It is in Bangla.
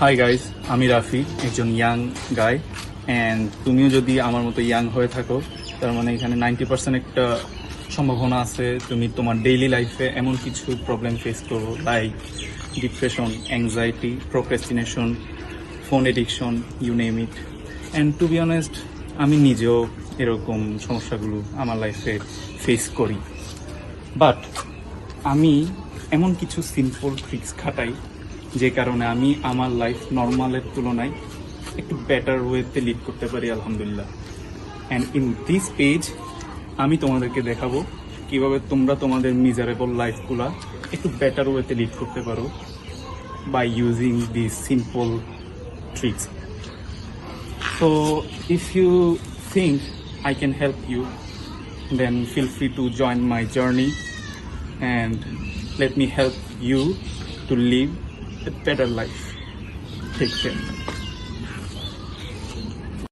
হাই গাইস, আমি রাফি, একজন ইয়াং গাই। অ্যান্ড তুমিও যদি আমার মতো ইয়াং হয়ে থাকো, তার মানে এখানে 90% একটা সম্ভাবনা আছে তুমি তোমার ডেইলি লাইফে এমন কিছু প্রবলেম ফেস করো, like depression, anxiety, procrastination, phone addiction, you name it. And to be honest, আমি নিজেও এরকম সমস্যাগুলো আমার লাইফে ফেস করি। বাট আমি এমন কিছু সিম্পল ট্রিক্স খাটাই যে কারণে আমি আমার লাইফ নর্মালের তুলনায় একটু বেটার ওয়েতে লিড করতে পারি, আলহামদুলিল্লাহ। অ্যান্ড ইন দিস পেজ আমি তোমাদেরকে দেখাবো কিভাবে তোমরা তোমাদের মিজারেবল লাইফগুলা একটু বেটার ওয়েতে লিড করতে পারো by using this simple tricks. So if you think I can help you, then feel free to join my journey and let me help you to live a better life. Take care.